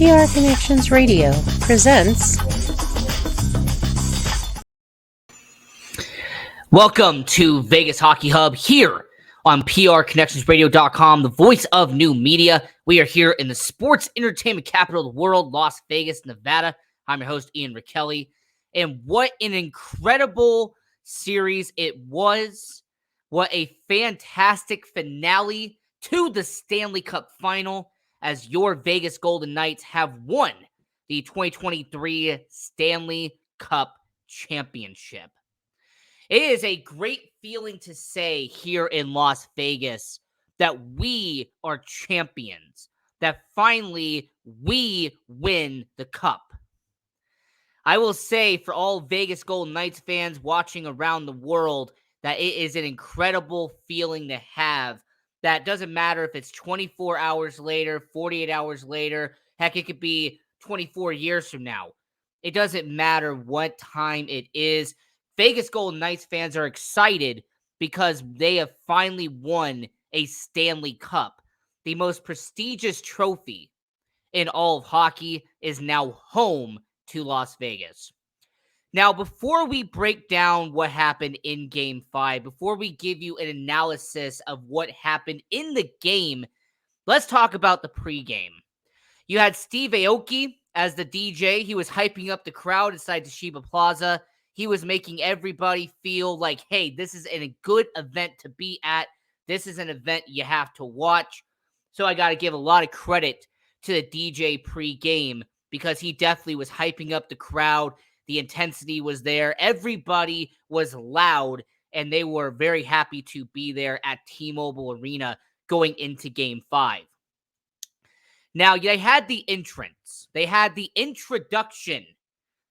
PR Connections Radio presents. Welcome to Vegas Hockey Hub here on PRConnectionsRadio.com, the voice of new media. We are here in the sports entertainment capital of the world, Las Vegas, Nevada. I'm your host, Ian Rachiele. And what an incredible series it was. What a fantastic finale to the Stanley Cup final as your Vegas Golden Knights have won the 2023 Stanley Cup Championship. It is a great feeling to say here in Las Vegas that we are champions, that finally we win the cup. I will say for all Vegas Golden Knights fans watching around the world that it is an incredible feeling to have. That doesn't matter if it's 24 hours later, 48 hours later, heck, it could be 24 years from now. It doesn't matter what time it is. Vegas Golden Knights fans are excited because they have finally won a Stanley Cup. The most prestigious trophy in all of hockey is now home to Las Vegas. Now, before we break down what happened in Game 5, before we give you an analysis of what happened in the game, let's talk about the pregame. You had Steve Aoki as the DJ. He was hyping up the crowd inside Toshiba Plaza. He was making everybody feel like, hey, this is a good event to be at. This is an event you have to watch. So I got to give a lot of credit to the DJ pregame because he definitely was hyping up the crowd. The intensity was there. Everybody was loud, and they were very happy to be there at T-Mobile Arena going into Game 5. Now, they had the entrance. They had the introduction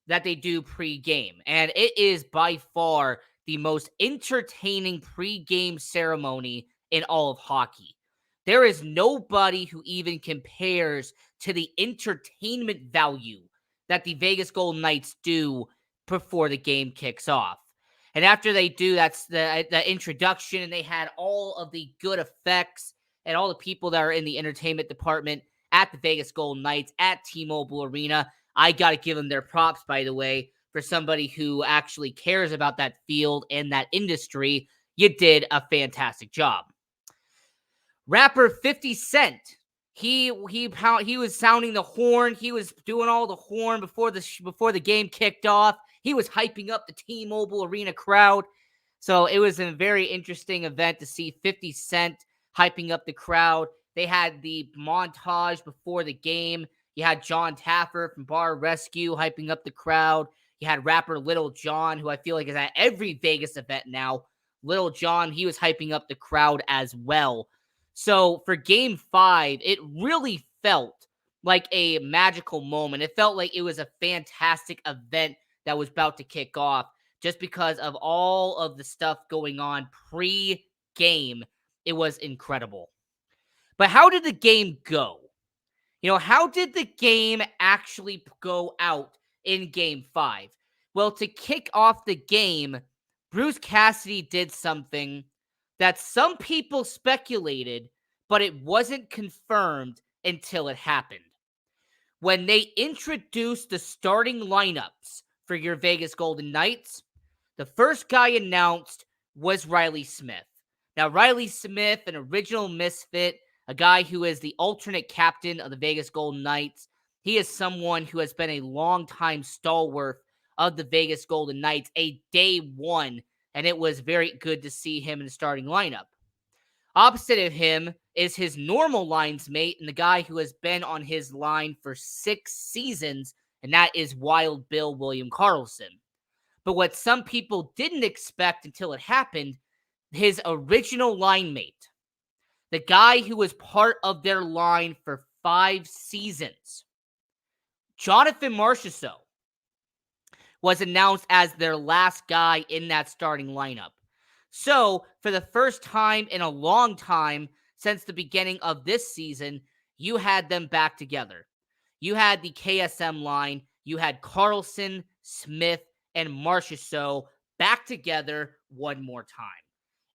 that they do pre-game, and it is by far the most entertaining pre-game ceremony in all of hockey. There is nobody who even compares to the entertainment value that the Vegas Golden Knights do before the game kicks off. And after they do, that's the introduction, and they had all of the good effects and all the people that are in the entertainment department at the Vegas Golden Knights at T-Mobile Arena. I got to give them their props, by the way, for somebody who actually cares about that field and that industry. You did a fantastic job. Rapper 50 Cent, he was sounding the horn. He was doing all the horn before the game kicked off. He was hyping up the T-Mobile Arena crowd. So it was a very interesting event to see 50 Cent hyping up the crowd. They had the montage before the game. You had John Taffer from Bar Rescue hyping up the crowd. You had rapper Little John, who I feel like is at every Vegas event now. Little John, he was hyping up the crowd as well. So for Game 5, it really felt like a magical moment. It felt like it was a fantastic event that was about to kick off just because of all of the stuff going on pre-game. It was incredible. But how did the game go? How did the game actually go out in Game 5? Well, to kick off the game, Bruce Cassidy did something that some people speculated, but it wasn't confirmed until it happened. When they introduced the starting lineups for your Vegas Golden Knights, the first guy announced was Riley Smith. Now, Riley Smith, an original misfit, a guy who is the alternate captain of the Vegas Golden Knights. He is someone who has been a longtime stalwart of the Vegas Golden Knights, a day one, and it was very good to see him in the starting lineup. Opposite of him is his normal lines mate and the guy who has been on his line for 6 seasons, and that is Wild Bill William Karlsson. But what some people didn't expect until it happened, his original line mate, the guy who was part of their line for 5 seasons, Jonathan Marchessault, was announced as their last guy in that starting lineup. So, for the first time in a long time since the beginning of this season, you had them back together. You had the KSM line. You had Karlsson, Smith, and Marchessault back together one more time.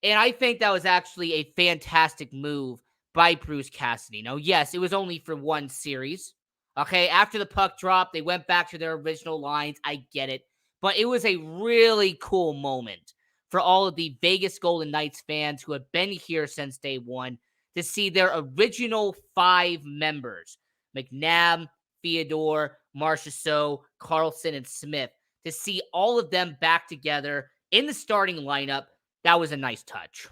And I think that was actually a fantastic move by Bruce Cassidy. Now, yes, it was only for one series. Okay, after the puck dropped, they went back to their original lines. I get it. But it was a really cool moment for all of the Vegas Golden Knights fans who have been here since day one to see their original 5 members, McNabb, Theodore, Marchessault, Carlson, and Smith, to see all of them back together in the starting lineup. That was a nice touch.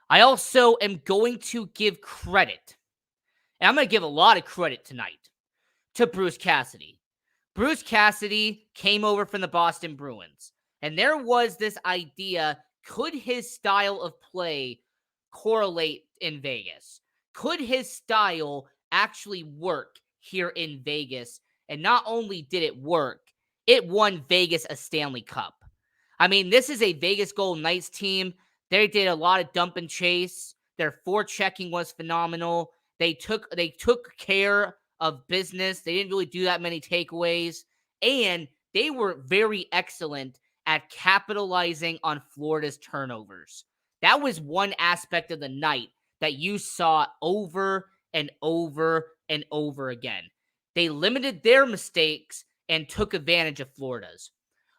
I also am going to give credit, and I'm going to give a lot of credit tonight, to Bruce Cassidy. Bruce Cassidy came over from the Boston Bruins, and there was this idea, could his style of play correlate in Vegas? Could his style actually work here in Vegas? And not only did it work, it won Vegas a Stanley Cup. I mean, this is a Vegas Golden Knights team. They did a lot of dump and chase. Their forechecking was phenomenal. They took care of business. They didn't really do that many takeaways. And they were very excellent at capitalizing on Florida's turnovers. That was one aspect of the night that you saw over and over and over again. They limited their mistakes and took advantage of Florida's.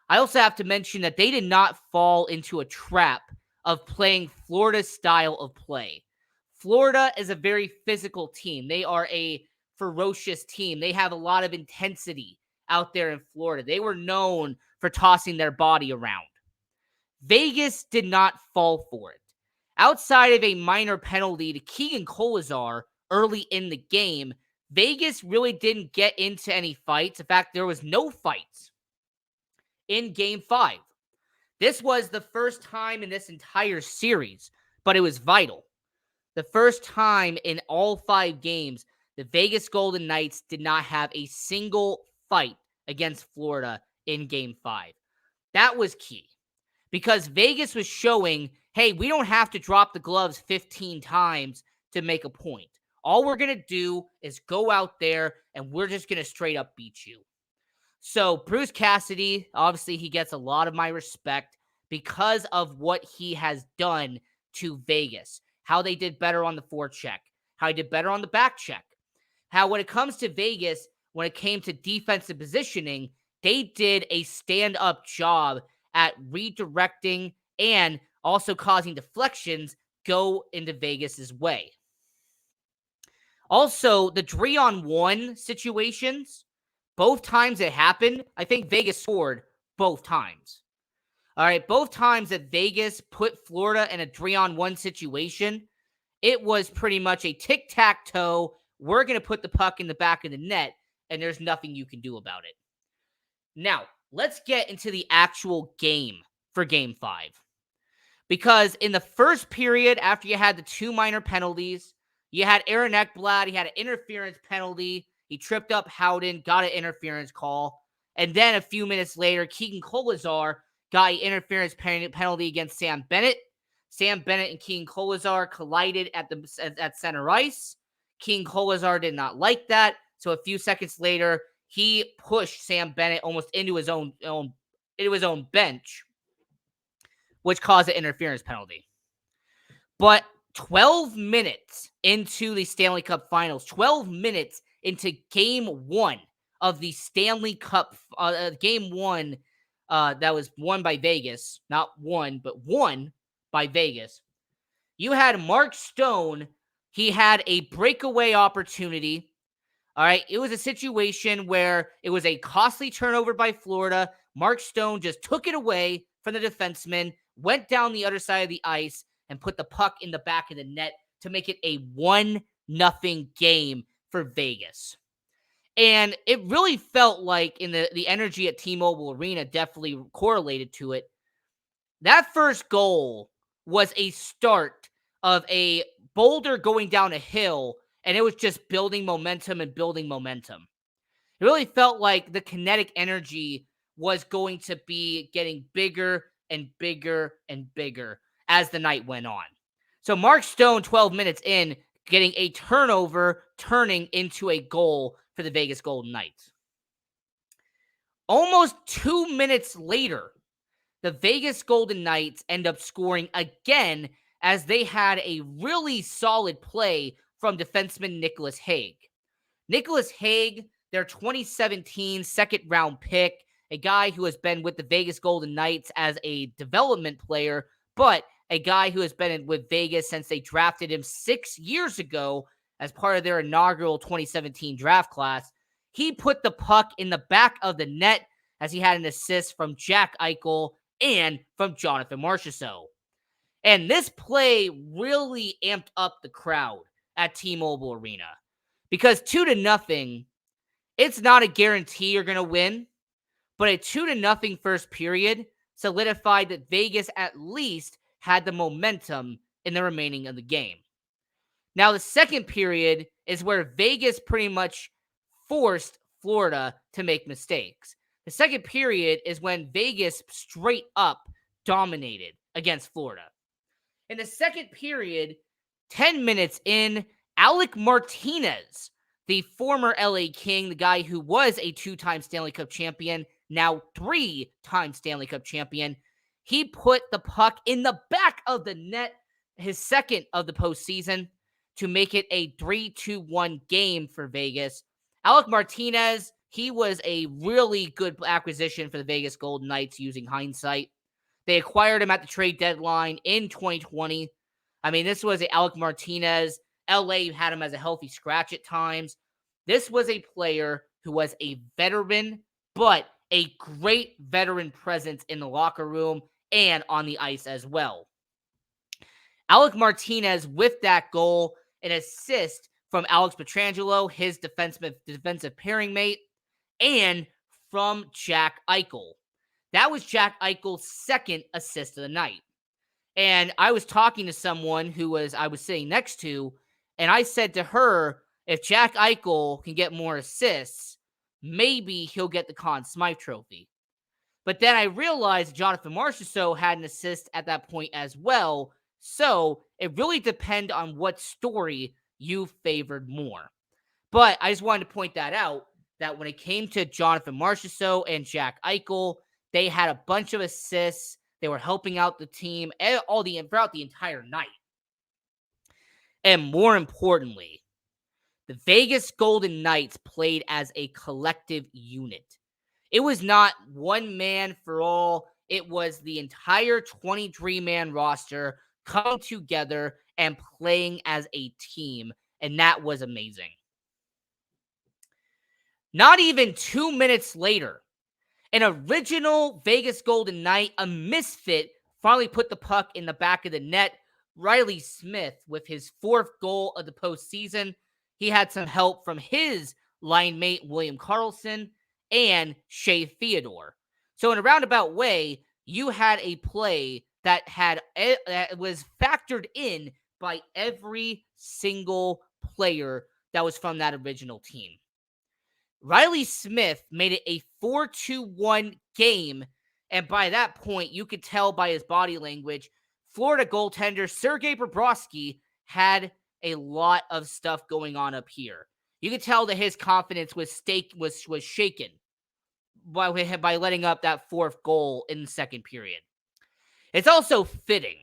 I also have to mention that they did not fall into a trap of playing Florida's style of play. Florida is a very physical team. They are a ferocious team. They have a lot of intensity out there in Florida. They were known for tossing their body around. Vegas did not fall for it. Outside of a minor penalty to Keegan Kolesar early in the game, Vegas really didn't get into any fights. In fact, there was no fights in Game 5. This was the first time in this entire series, but it was vital. The first time in all 5 games, the Vegas Golden Knights did not have a single fight against Florida in Game 5. That was key because Vegas was showing, hey, we don't have to drop the gloves 15 times to make a point. All we're going to do is go out there and we're just going to straight up beat you. So Bruce Cassidy, obviously he gets a lot of my respect because of what he has done to Vegas. How they did better on the forecheck, how he did better on the back check. How when it comes to Vegas, when it came to defensive positioning, they did a stand-up job at redirecting and also causing deflections go into Vegas's way. Also, the 3-on-1 situations, both times it happened, I think Vegas scored both times. All right, both times that Vegas put Florida in a 3-on-1 situation, it was pretty much a tic-tac-toe. We're going to put the puck in the back of the net, and there's nothing you can do about it. Now, let's get into the actual game for Game 5. Because in the first period, after you had the 2 minor penalties, you had Aaron Ekblad, he had an interference penalty. He tripped up Howden, got an interference call. And then a few minutes later, Keegan Kolesar got an interference penalty against Sam Bennett. Sam Bennett and Keegan Kolesar collided at center ice. Keegan Kolesar did not like that. So a few seconds later, he pushed Sam Bennett almost into his own bench, which caused an interference penalty. But 12 minutes into the Stanley Cup Finals, 12 minutes into Game 1 of the Stanley Cup, Game 1 that was won by Vegas, not won, but won by Vegas. You had Mark Stone. He had a breakaway opportunity. All right, it was a situation where it was a costly turnover by Florida. Mark Stone just took it away from the defenseman, went down the other side of the ice, and put the puck in the back of the net to make it a 1-0 game for Vegas. And it really felt like in the energy at T-Mobile Arena definitely correlated to it. That first goal was a start of a boulder going down a hill, and it was just building momentum and building momentum. It really felt like the kinetic energy was going to be getting bigger and bigger and bigger as the night went on. So Mark Stone, 12 minutes in, getting a turnover, turning into a goal for the Vegas Golden Knights. Almost 2 minutes later, the Vegas Golden Knights end up scoring again as they had a really solid play from defenseman Nicholas Hague. Nicholas Hague, their 2017 second-round pick, a guy who has been with the Vegas Golden Knights as a development player, but a guy who has been with Vegas since they drafted him 6 years ago as part of their inaugural 2017 draft class. He put the puck in the back of the net as he had an assist from Jack Eichel and from Jonathan Marchessault. And this play really amped up the crowd at T-Mobile Arena because 2-0, it's not a guarantee you're going to win, but a 2-0 first period solidified that Vegas at least had the momentum in the remaining of the game. Now, the second period is where Vegas pretty much forced Florida to make mistakes. The second period is when Vegas straight up dominated against Florida. In the second period, 10 minutes in, Alec Martinez, the former LA King, the guy who was a 2-time Stanley Cup champion, now 3-time Stanley Cup champion, he put the puck in the back of the net, his second of the postseason, to make it a 3-2-1 game for Vegas. Alec Martinez, he was a really good acquisition for the Vegas Golden Knights using hindsight. They acquired him at the trade deadline in 2020. I mean, this was Alec Martinez. LA had him as a healthy scratch at times. This was a player who was a veteran, but a great veteran presence in the locker room and on the ice as well. Alec Martinez, with that goal, an assist from Alex Pietrangelo, his defensive pairing mate, and from Jack Eichel. That was Jack Eichel's second assist of the night. And I was talking to someone who I was sitting next to, and I said to her, if Jack Eichel can get more assists, maybe he'll get the Conn Smythe Trophy. But then I realized Jonathan Marchessault had an assist at that point as well, so it really depends on what story you favored more. But I just wanted to point that out, that when it came to Jonathan Marchessault and Jack Eichel, they had a bunch of assists. They were helping out the team throughout the entire night. And more importantly, the Vegas Golden Knights played as a collective unit. It was not one man for all. It was the entire 23-man roster coming together and playing as a team, and that was amazing. Not even 2 minutes later, an original Vegas Golden Knight, a misfit, finally put the puck in the back of the net. Riley Smith, with his fourth goal of the postseason, he had some help from his line mate, William Karlsson, and Shea Theodore. So in a roundabout way, you had a play that was factored in by every single player that was from that original team. Riley Smith made it a 4-2-1 game, and by that point, you could tell by his body language, Florida goaltender Sergei Bobrovsky had a lot of stuff going on up here. You could tell that his confidence was shaken by letting up that fourth goal in the second period. It's also fitting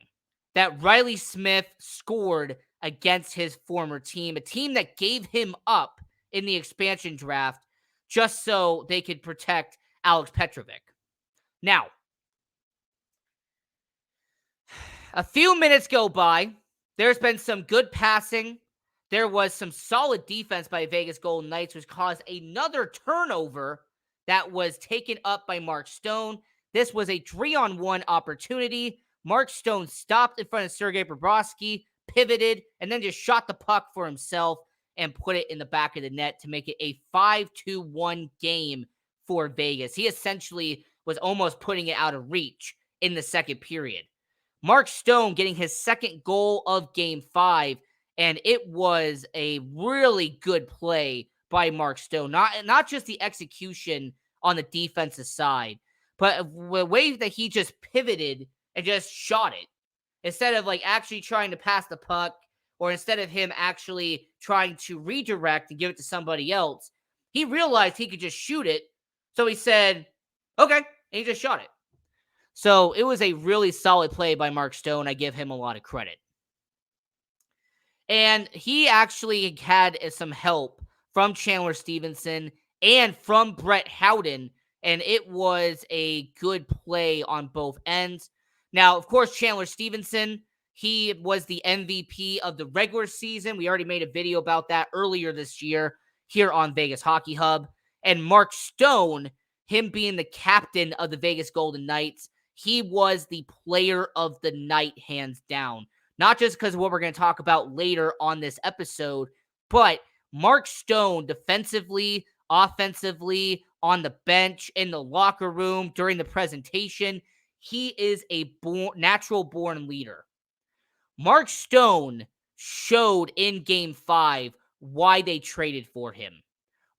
that Riley Smith scored against his former team, a team that gave him up in the expansion draft just so they could protect Alex Petrovic. Now, a few minutes go by. There's been some good passing. There was some solid defense by Vegas Golden Knights, which caused another turnover that was taken up by Mark Stone. This was a 3-on-1 opportunity. Mark Stone stopped in front of Sergei Bobrovsky, pivoted, and then just shot the puck for himself and put it in the back of the net to make it a 5-2-1 game for Vegas. He essentially was almost putting it out of reach in the second period. Mark Stone getting his second goal of Game 5, and it was a really good play by Mark Stone. Not just the execution on the defensive side, but the way that he just pivoted and just shot it. Instead of actually trying to pass the puck, or instead of him actually trying to redirect and give it to somebody else, he realized he could just shoot it. So he said, okay, and he just shot it. So it was a really solid play by Mark Stone. I give him a lot of credit. And he actually had some help from Chandler Stevenson and from Brett Howden, and it was a good play on both ends. Now, of course, Chandler Stevenson, he was the MVP of the regular season. We already made a video about that earlier this year here on Vegas Hockey Hub. And Mark Stone, him being the captain of the Vegas Golden Knights, he was the player of the night, hands down. Not just because of what we're going to talk about later on this episode, but Mark Stone, defensively, offensively, on the bench, in the locker room, during the presentation, he is a natural-born leader. Mark Stone showed in Game 5 why they traded for him.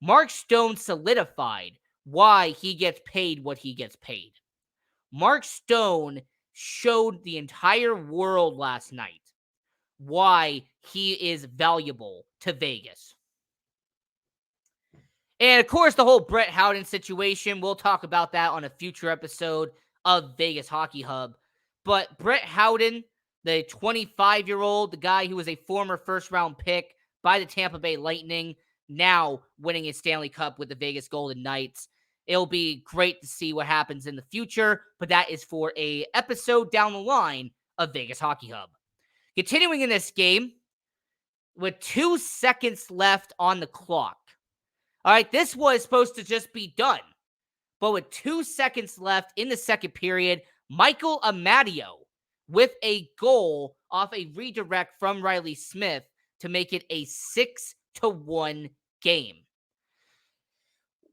Mark Stone solidified why he gets paid what he gets paid. Mark Stone showed the entire world last night why he is valuable to Vegas. And of course, the whole Brett Howden situation, we'll talk about that on a future episode of Vegas Hockey Hub. But Brett Howden, the 25-year-old, the guy who was a former first-round pick by the Tampa Bay Lightning, now winning a Stanley Cup with the Vegas Golden Knights. It'll be great to see what happens in the future, but that is for a episode down the line of Vegas Hockey Hub. Continuing in this game, with 2 seconds left on the clock. All right, this was supposed to just be done. But with 2 seconds left in the second period, Michael Amadio with a goal off a redirect from Riley Smith to make it a 6-1 game.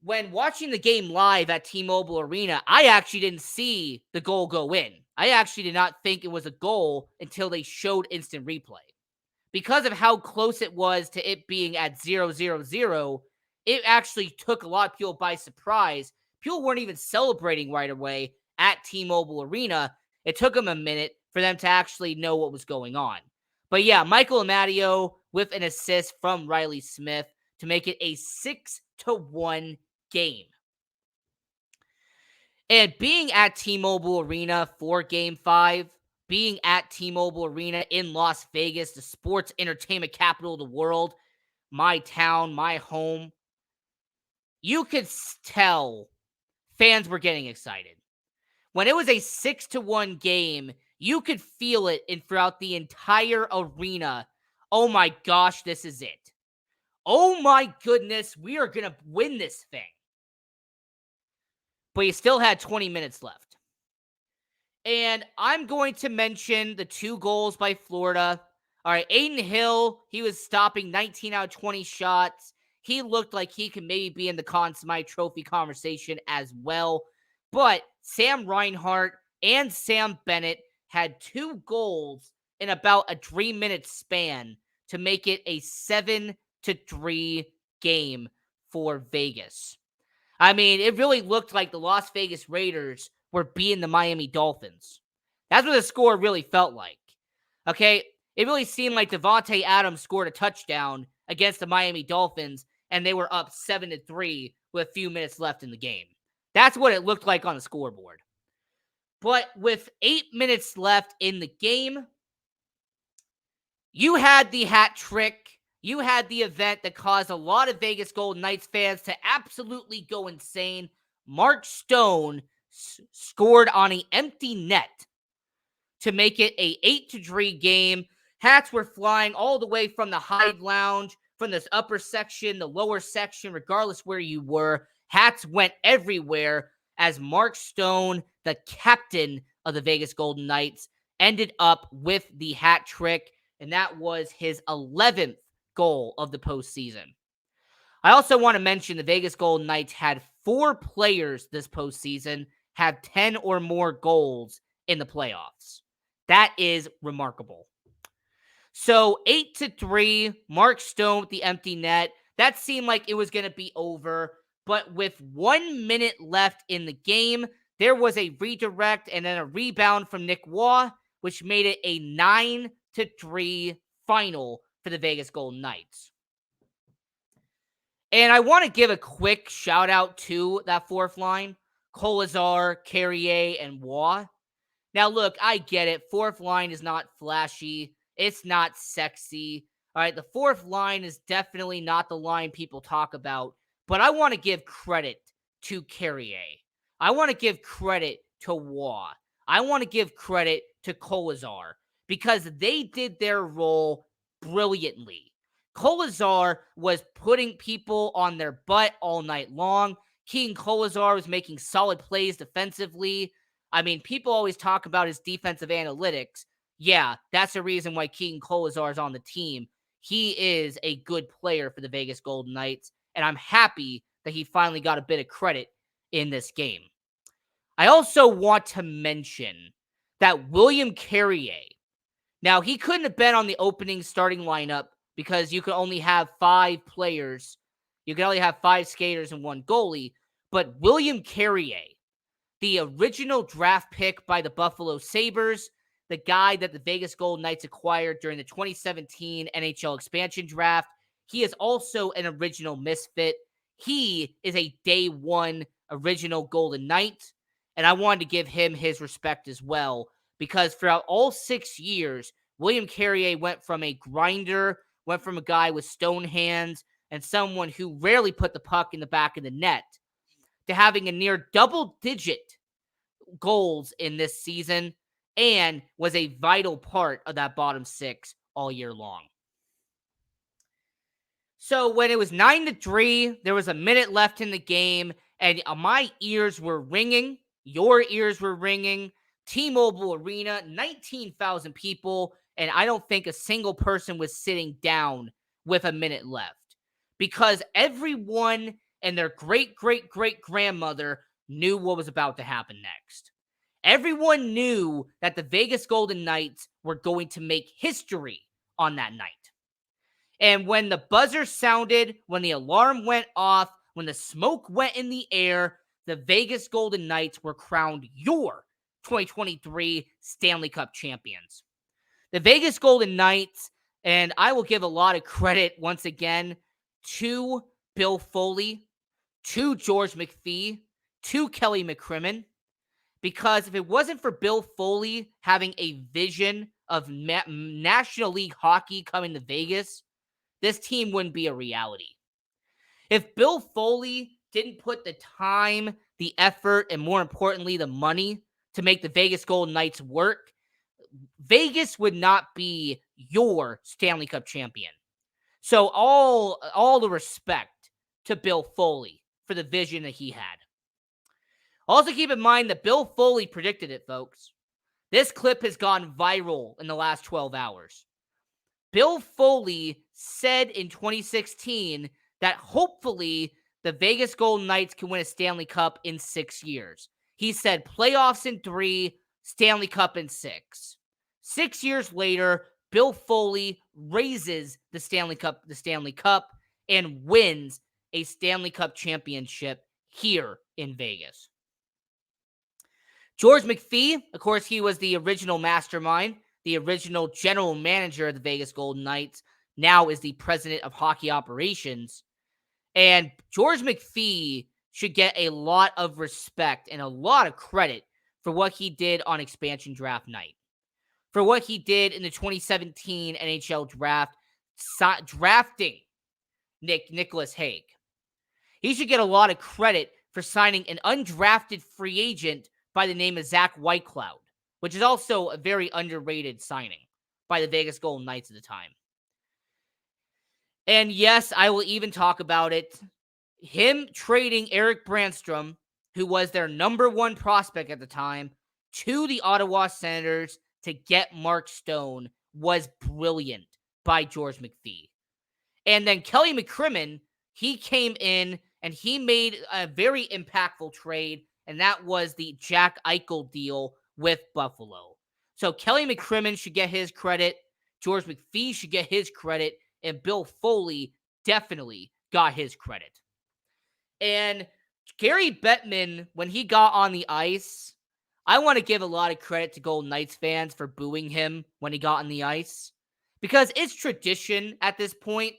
When watching the game live at T-Mobile Arena, I actually didn't see the goal go in. I actually did not think it was a goal until they showed instant replay. Because of how close it was to it being at 0-0-0, it actually took a lot of people by surprise. People weren't even celebrating right away at T-Mobile Arena. It took them a minute for them to actually know what was going on. But yeah, Michael Amadio with an assist from Riley Smith to make it a 6-1 game. And being at T-Mobile Arena for Game 5, being at T-Mobile Arena in Las Vegas, the sports entertainment capital of the world, my town, my home, you could tell fans were getting excited. When it was a 6-1 game, you could feel it throughout the entire arena. Oh my gosh, this is it. Oh my goodness, we are going to win this thing. But you still had 20 minutes left. And I'm going to mention the 2 goals by Florida. All right, Aiden Hill, he was stopping 19 out of 20 shots. He looked like he could maybe be in the Conn Smythe Trophy conversation as well. But Sam Reinhart and Sam Bennett had 2 goals in about a 3-minute span to make it a 7-3 game for Vegas. I mean, it really looked like the Las Vegas Raiders were beating the Miami Dolphins. That's what the score really felt like. Okay, it really seemed like Devontae Adams scored a touchdown against the Miami Dolphins, and they were up 7-3 with a few minutes left in the game. That's what it looked like on the scoreboard. But with 8 minutes left in the game, you had the hat trick. You had the event that caused a lot of Vegas Golden Knights fans to absolutely go insane. Mark Stone scored on an empty net to make it a 8-3 game. Hats were flying all the way from the Hyde Lounge, from this upper section, the lower section, regardless where you were. Hats went everywhere as Mark Stone, the captain of the Vegas Golden Knights, ended up with the hat trick, and that was his 11th goal of the postseason. I also want to mention the Vegas Golden Knights had 4 players this postseason have 10 or more goals in the playoffs. That is remarkable. So 8-3, Mark Stone with the empty net. That seemed like it was going to be over. But with 1 minute left in the game, there was a redirect and then a rebound from Nick Waugh, which made it a 9-3 final for the Vegas Golden Knights. And I want to give a quick shout out to that 4th line, Kolazar, Carrier, and Waugh. Now, look, I get it. 4th line is not flashy. It's not sexy. All right, the fourth line is definitely not the line people talk about, but I want to give credit to Carrier. I want to give credit to Waugh. I want to give credit to Kolazar because they did their role brilliantly. Kolazar was putting people on their butt all night long. Keegan Kolazar was making solid plays defensively. I mean, people always talk about his defensive analytics. Yeah, that's the reason why Keegan Kolazar is on the team. He is a good player for the Vegas Golden Knights, and I'm happy that he finally got a bit of credit in this game. I also want to mention that William Carrier, now he couldn't have been on the opening starting lineup because you could only have 5 players. You could only have 5 skaters and 1 goalie, but William Carrier, the original draft pick by the Buffalo Sabres, the guy that the Vegas Golden Knights acquired during the 2017 NHL expansion draft. He is also an original misfit. He is a day 1 original Golden Knight, and I wanted to give him his respect as well because throughout all 6 years, William Carrier went from a grinder, went from a guy with stone hands, and someone who rarely put the puck in the back of the net, to having a near double-digit goals in this season and was a vital part of that bottom 6 all year long. So when it was 9-3, there was a minute left in the game, and my ears were ringing. Your ears were ringing. T-Mobile Arena, 19,000 people, and I don't think a single person was sitting down with a minute left because everyone and their great-great-great-grandmother knew what was about to happen next. Everyone knew that the Vegas Golden Knights were going to make history on that night. And when the buzzer sounded, when the alarm went off, when the smoke went in the air, the Vegas Golden Knights were crowned your 2023 Stanley Cup champions. The Vegas Golden Knights, and I will give a lot of credit once again to Bill Foley, to George McPhee, to Kelly McCrimmon, because if it wasn't for Bill Foley having a vision of National League hockey coming to Vegas, this team wouldn't be a reality. If Bill Foley didn't put the time, the effort, and more importantly, the money to make the Vegas Golden Knights work, Vegas would not be your Stanley Cup champion. So all the respect to Bill Foley for the vision that he had. Also keep in mind that Bill Foley predicted it, folks. This clip has gone viral in the last 12 hours. Bill Foley said in 2016 that hopefully the Vegas Golden Knights can win a Stanley Cup in 6 years. He said playoffs in 3, Stanley Cup in 6. 6 years later, Bill Foley raises the Stanley Cup, and wins a Stanley Cup championship here in Vegas. George McPhee, of course, he was the original mastermind, the original general manager of the Vegas Golden Knights, now is the president of hockey operations. And George McPhee should get a lot of respect and a lot of credit for what he did on expansion draft night. For what he did in the 2017 NHL draft, drafting Nicholas Hague. He should get a lot of credit for signing an undrafted free agent by the name of Zach Whitecloud, which is also a very underrated signing by the Vegas Golden Knights at the time. And yes, I will even talk about it. Him trading Eric Brandstrom, who was their number 1 prospect at the time, to the Ottawa Senators to get Mark Stone was brilliant by George McPhee. And then Kelly McCrimmon, he came in and he made a very impactful trade, and that was the Jack Eichel deal with Buffalo. So Kelly McCrimmon should get his credit, George McPhee should get his credit, and Bill Foley definitely got his credit. And Gary Bettman, when he got on the ice, I want to give a lot of credit to Golden Knights fans for booing him when he got on the ice. Because it's tradition at this point.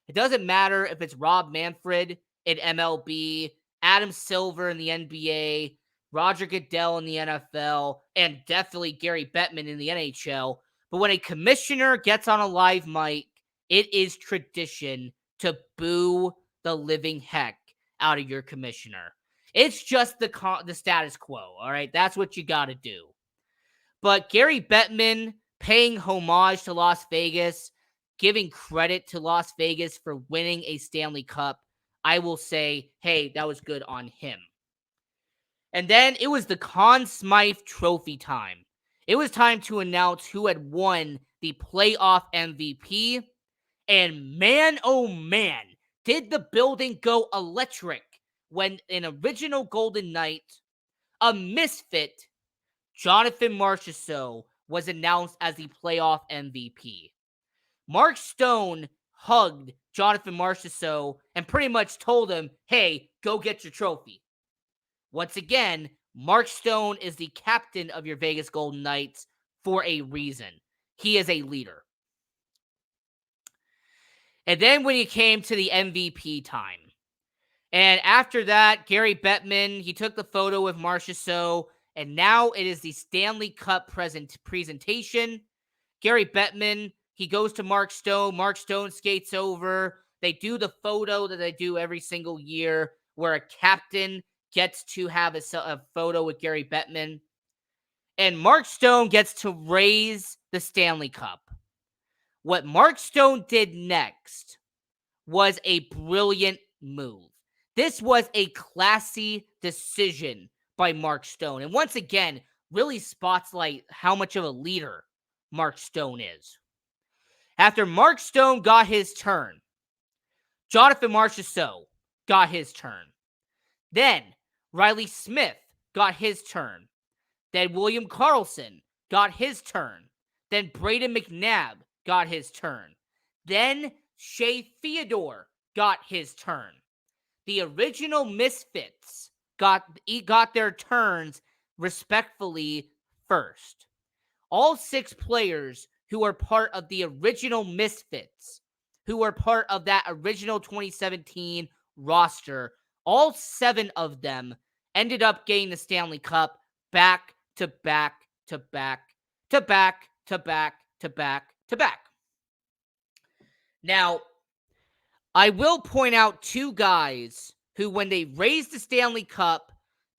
It doesn't matter if it's Rob Manfred in MLB, Adam Silver in the NBA, Roger Goodell in the NFL, and definitely Gary Bettman in the NHL. But when a commissioner gets on a live mic it is tradition to boo the living heck out of your commissioner. It's just the status quo, all right? That's what you got to do. But Gary Bettman paying homage to Las Vegas, giving credit to Las Vegas for winning a Stanley Cup, I will say, hey, that was good on him. And then it was the Conn Smythe Trophy time. It was time to announce who had won the playoff MVP. And man, oh man, did the building go electric when an original Golden Knight, a misfit, Jonathan Marchessault, was announced as the playoff MVP. Mark Stone hugged Jonathan Marchessault and pretty much told him, hey, go get your trophy. Once again, Mark Stone is the captain of your Vegas Golden Knights for a reason. He is a leader. And then when it came to the MVP time, and after that, Gary Bettman, he took the photo with Marchessault, and now it is the Stanley Cup presentation. Gary Bettman, he goes to Mark Stone. Mark Stone skates over. They do the photo that they do every single year where a captain gets to have a photo with Gary Bettman. And Mark Stone gets to raise the Stanley Cup. What Mark Stone did next was a brilliant move. This was a classy decision by Mark Stone. And once again, really spotlights how much of a leader Mark Stone is. After Mark Stone got his turn, Jonathan Marchessault got his turn. Then Riley Smith got his turn. Then William Karlsson got his turn. Then Braden McNabb got his turn. Then Shea Theodore got his turn. The original Misfits got their turns respectfully first. All 6 players who are part of the original Misfits, who were part of that original 2017 roster, all 7 of them ended up getting the Stanley Cup back to back to back to back to back to back to back. Now, I will point out 2 guys who, when they raised the Stanley Cup,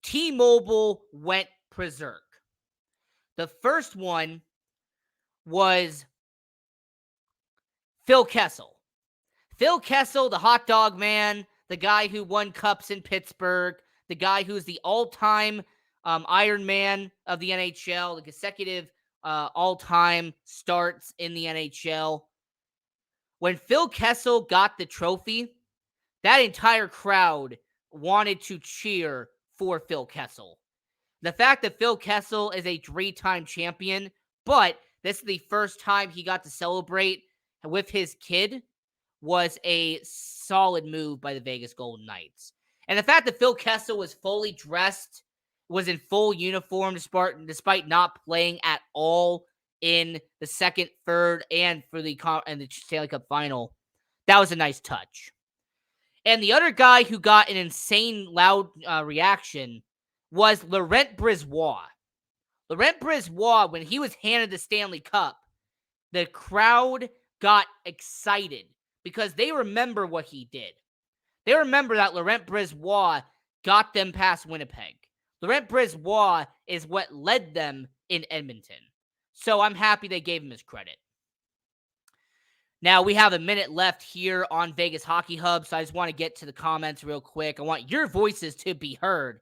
T-Mobile went berserk. The first one was Phil Kessel. Phil Kessel, the hot dog man, the guy who won cups in Pittsburgh, the guy who's the all-time Iron Man of the NHL, the consecutive all-time starts in the NHL. When Phil Kessel got the trophy, that entire crowd wanted to cheer for Phil Kessel. The fact that Phil Kessel is a 3-time champion, but this is the first time he got to celebrate with his kid, was a solid move by the Vegas Golden Knights. And the fact that Phil Kessel was fully dressed, was in full uniform despite not playing at all in the second, third, and for the Stanley Cup final, that was a nice touch. And the other guy who got an insane loud reaction was Laurent Brisebois. Laurent Brisebois, when he was handed the Stanley Cup, the crowd got excited because they remember what he did. They remember that Laurent Brisebois got them past Winnipeg. Laurent Brisebois is what led them in Edmonton. So I'm happy they gave him his credit. Now, we have a minute left here on Vegas Hockey Hub, so I just want to get to the comments real quick. I want your voices to be heard.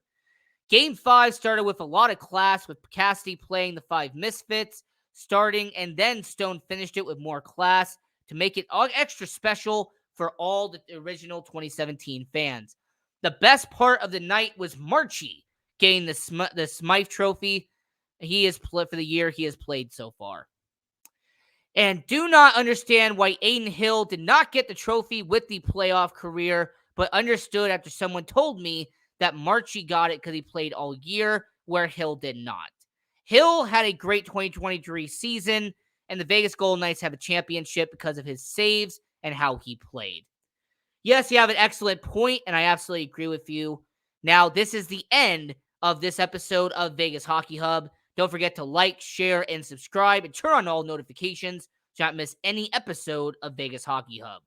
Game 5 started with a lot of class, with Cassidy playing the 5 Misfits, starting, and then Stone finished it with more class to make it extra special for all the original 2017 fans. The best part of the night was Marchie getting the Smythe Trophy. He is for the year he has played so far. And do not understand why Aiden Hill did not get the trophy with the playoff career, but understood after someone told me that Marchie got it because he played all year, where Hill did not. Hill had a great 2023 season, and the Vegas Golden Knights have a championship because of his saves and how he played. Yes, you have an excellent point, and I absolutely agree with you. Now, this is the end of this episode of Vegas Hockey Hub. Don't forget to like, share, and subscribe, and turn on all notifications to not miss any episode of Vegas Hockey Hub.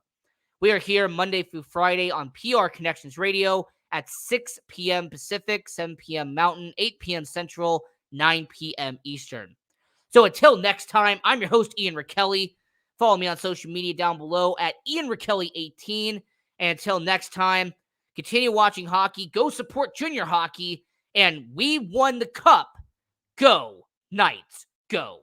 We are here Monday through Friday on PR Connections Radio at 6 p.m. Pacific, 7 p.m. Mountain, 8 p.m. Central, 9 p.m. Eastern. So until next time, I'm your host, Ian Rachiele. Follow me on social media down below at IanRachiele18. And until next time, continue watching hockey, go support junior hockey, and we won the cup. Go, Knights, go.